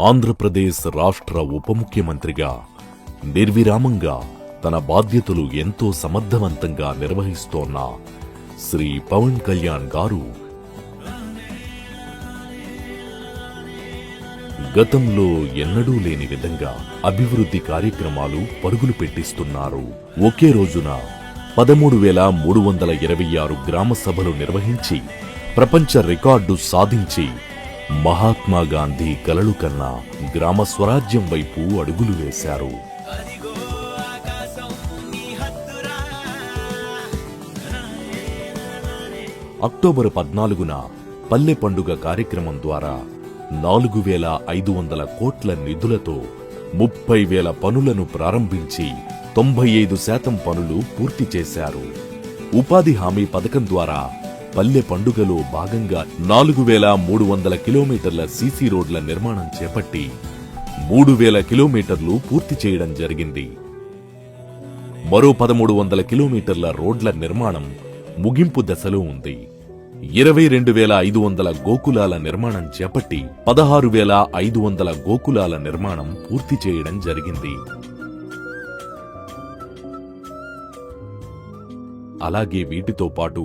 ఆంధ్రప్రదేశ్ రాష్ట్ర ఉప ముఖ్యమంత్రిగా నిర్విరామంగా తన బాధ్యతలు ఎంతో సమర్థవంతంగా నిర్వహిస్తోన్న శ్రీ పవన్ కళ్యాణ్ గారు గతంలో ఎన్నడూ లేని విధంగా అభివృద్ధి కార్యక్రమాలు పరుగులు పెట్టిస్తున్నారు. ఒకే రోజున 13,326 గ్రామ సభలు నిర్వహించి ప్రపంచ రికార్డు సాధించి మహాత్మా గాంధీ కలలు కన్నా గ్రామ స్వరాజ్యం వైపు అడుగులు వేశారు. అక్టోబర్ 14న పల్లె పండుగ కార్యక్రమం ద్వారా 4,500 కోట్ల నిధులతో 30,000 పనులను ప్రారంభించి 95% పనులు పూర్తి చేశారు. ఉపాధి హామీ పథకం ద్వారా పల్లె పండుగలో భాగంగా 4,300 కిలోమీటర్ల సీసీ రోడ్ల నిర్మాణం చేపట్టి 3,000 కిలోమీటర్లు పూర్తి చేయడం జరిగింది. మరో 1,300 కిలోమీటర్ల రోడ్ల నిర్మాణం ముగింపు దశలో ఉంది. 22,500 గోకులాల నిర్మాణం చేపట్టి 16,500 గోకులాల నిర్మాణం పూర్తి చేయడం జరిగింది. అలాగే వీటితో పాటు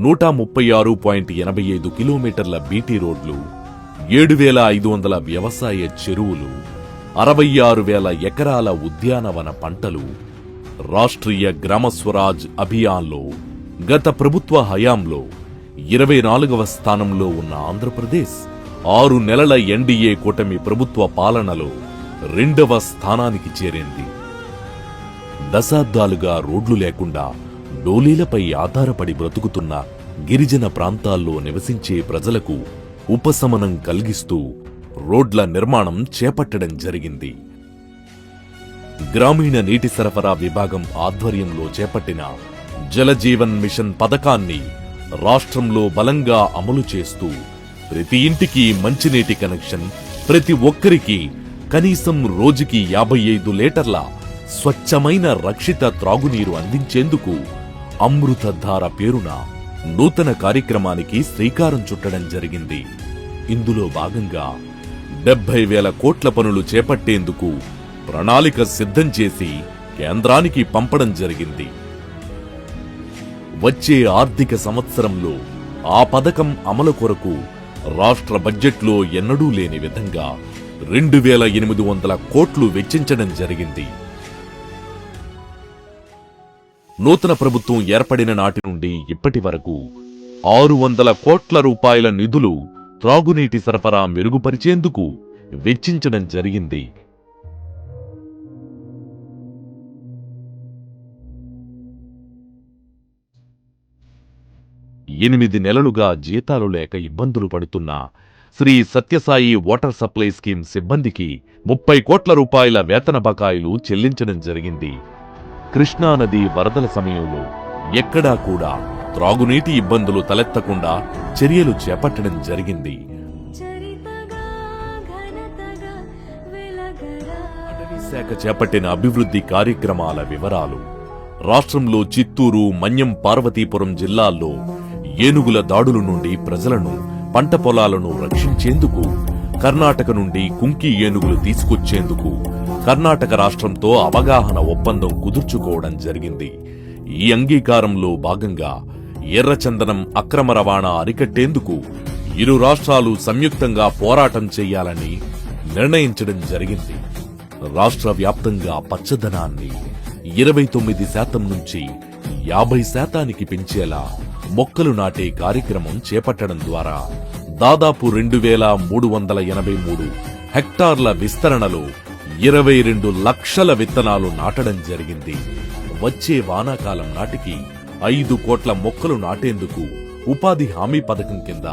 136.85 కిలోమీటర్ల బీటీ రోడ్లు, 7,500 వ్యవసాయ చెరువులు, 66,000 ఎకరాల ఉద్యానవన పంటలు, రాష్ట్రీయ గ్రామ స్వరాజ్ అభియాన్లో గత ప్రభుత్వ హయాంలో 24వ స్థానంలో ఉన్న ఆంధ్రప్రదేశ్ 6 నెలల ఎన్డీఏ కూటమి ప్రభుత్వ పాలనలో 2వ స్థానానికి చేరింది. దశాబ్దాలుగా రోడ్లు లేకుండా డోలీలపై ఆధారపడి బ్రతుకుతున్న గిరిజన ప్రాంతాల్లో నివసించే ప్రజలకు ఉపశమనం కలిగిస్తూ రోడ్ల నిర్మాణం చేపట్టడం జరిగింది. గ్రామీణ నీటి సరఫరా విభాగం ఆధ్వర్యంలో చేపట్టిన జలజీవన్ మిషన్ పథకాన్ని రాష్ట్రంలో బలంగా అమలు చేస్తూ ప్రతి ఇంటికి మంచినీటి కనెక్షన్, ప్రతి ఒక్కరికి కనీసం రోజుకి 55 లీటర్ల స్వచ్ఛమైన రక్షిత త్రాగునీరు అందించేందుకు అమృతధార పేరున నూతన కార్యక్రమానికి శ్రీకారం చుట్టడం జరిగింది. ఇందులో భాగంగా 70,000 కోట్ల పనులు చేపట్టేందుకు ప్రణాళిక సిద్ధం చేసి కేంద్రానికి పంపడం జరిగింది. వచ్చే ఆర్థిక సంవత్సరంలో ఆ పథకం అమలు కొరకు రాష్ట్ర బడ్జెట్లో ఎన్నడూ లేని విధంగా 2,800 కోట్లు వెచ్చించడం జరిగింది. నూతన ప్రభుత్వం ఏర్పడిన నాటి నుండి ఇప్పటి వరకు 600 కోట్ల రూపాయల నిధులు త్రాగునీటి సరఫరా మెరుగుపరిచేందుకు వెచ్చించడం జరిగింది. ఎనిమిది నెలలుగా జీతాలు లేక ఇబ్బందులు పడుతున్న Sri Sathya Sai water supply scheme సిబ్బందికి 30 కోట్ల రూపాయల వేతన బకాయిలు చెల్లించడం జరిగింది. కృష్ణానది వరదల సమయంలో ఎక్కడా కూడా త్రాగునీటి ఇబ్బందులు తలెత్తకుండా చర్యలు చేపట్టడం జరిగింది. అటవీ శాఖ చేపట్టిన అభివృద్ధి కార్యక్రమాల వివరాలు. రాష్ట్రంలో చిత్తూరు, మన్యం, పార్వతీపురం జిల్లాల్లో ఏనుగుల దాడుల నుండి ప్రజలను, పంట పొలాలను రక్షించేందుకు కర్ణాటక నుండి కుంకి ఏనుగులు తీసుకొచ్చేందుకు కర్ణాటక రాష్ట్రంతో అవగాహన ఒప్పందం కుదుర్చుకోవడం జరిగింది. ఈ అంగీకారంలో భాగంగా ఎర్రచందనం అక్రమ రవాణా అరికట్టేందుకు ఇరు రాష్ట్రాలు సంయుక్తంగా పోరాటం చేయాలని నిర్ణయించడం జరిగింది. రాష్ట్ర వ్యాప్తంగా పచ్చదనాన్ని 29% నుంచి 50% పెంచేలా మొక్కలు నాటే కార్యక్రమం చేపట్టడం ద్వారా దాదాపు 2,383 హెక్టార్ల విస్తరణలో 22 లక్షల విత్తనాలు నాటడం జరిగింది. వచ్చే వానాకాలం నాటికి 5 కోట్ల మొక్కలు నాటేందుకు ఉపాధి హామీ పథకం కింద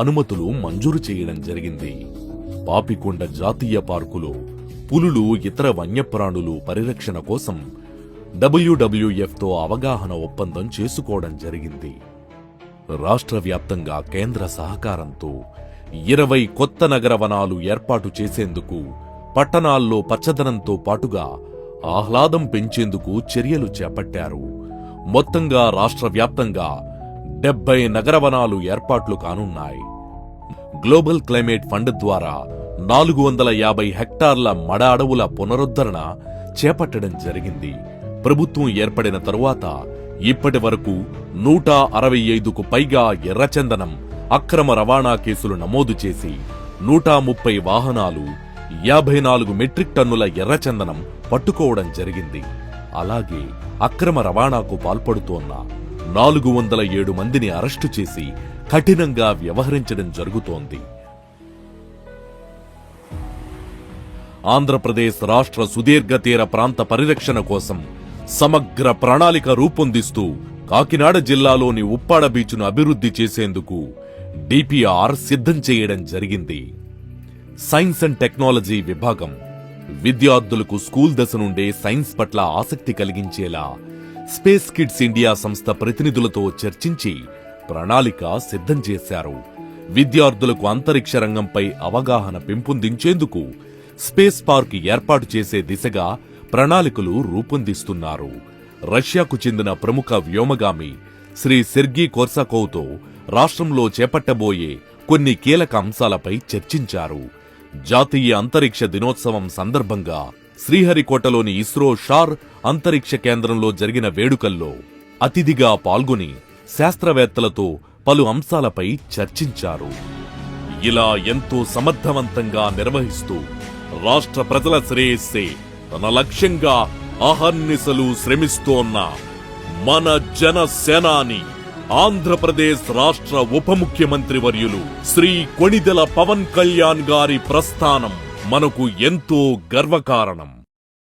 అనుమతులు మంజూరు చేయడం జరిగింది. పాపికొండ జాతీయ పార్కులో పులులు, ఇతర వన్యప్రాణులు పరిరక్షణ కోసం WWFతో అవగాహన ఒప్పందం చేసుకోవడం జరిగింది. రాష్ట్ర వ్యాప్తంగా కేంద్ర సహకారంతో 20 కొత్త నగర వనాలు ఏర్పాటు చేసేందుకు, పట్టణాల్లో పచ్చదనంతో పాటుగా ఆహ్లాదం పెంచేందుకు చర్యలు చేపట్టారు. మొత్తంగా రాష్ట్ర వ్యాప్తంగా 70 నగర వనాలు ఏర్పాట్లు కానున్నాయి. గ్లోబల్ క్లైమేట్ ఫండ్ ద్వారా 450 హెక్టార్ల మడ అడవుల పునరుద్ధరణ చేపట్టడం జరిగింది. ప్రభుత్వం ఏర్పడిన తరువాత ఇప్పటి వరకు 165కు పైగా ఎర్రచందనం అక్రమ రవాణా కేసులు నమోదు చేసి 130 వాహనాలు 54 మెట్రిక్ టన్నుల ఎర్రచందనం పట్టుకోవడం జరిగింది. అలాగే అక్రమ రవాణాకు పాల్పడుతోన్న 407 మందిని అరెస్టు చేసి కఠినంగా వ్యవహరించడం జరుగుతోంది. ఆంధ్రప్రదేశ్ రాష్ట్ర సుదీర్ఘ తీర ప్రాంత పరిరక్షణ కోసం సమగ్ర ప్రణాళిక రూపొందిస్తూ కాకినాడ జిల్లాలోని ఉప్పాడ బీచ్ను అభివృద్ధి చేసేందుకు డిపిఆర్ సిద్ధం చేయడం జరిగింది. సైన్స్ అండ్ టెక్నాలజీ విభాగం విద్యార్థులకు స్కూల్ దశ నుండే సైన్స్ పట్ల ఆసక్తి కలిగించేలా స్పేస్ కిడ్స్ ఇండియా సంస్థ ప్రతినిధులతో చర్చించి ప్రణాళిక సిద్ధం చేశారు. విద్యార్థులకు అంతరిక్ష రంగంపై అవగాహన పెంపొందించేందుకు స్పేస్ పార్క్ ఏర్పాటు చేసే దిశగా ప్రణాళికలు రూపొందిస్తున్నారు. రష్యాకు చెందిన ప్రముఖ వ్యోమగామి శ్రీ సెర్గీ కోర్సాకోవ్తో రాష్ట్రంలో చేపట్టబోయే కొన్ని కీలక అంశాలపై చర్చించారు. జాతీయ అంతరిక్ష దినోత్సవం సందర్భంగా శ్రీహరికోటలోని ఇస్రో షార్ అంతరిక్ష కేంద్రంలో జరిగిన వేడుకల్లో అతిథిగా పాల్గొని శాస్త్రవేత్తలతో పలు అంశాలపై చర్చించారు. ఇలా ఎంతో సమర్థవంతంగా నిర్వహిస్తూ రాష్ట్ర ప్రజల శ్రేయస్సే తన లక్ష్యంగా అహర్నిశలు శ్రమిస్తోన్న మన జనసేనాని ఆంధ్రప్రదేశ్ రాష్ట్ర ఉప ముఖ్యమంత్రి వర్యులు శ్రీ కొణిదెల పవన్ కళ్యాణ్ గారి ప్రస్థానం మనకు ఎంతో గర్వకారణం.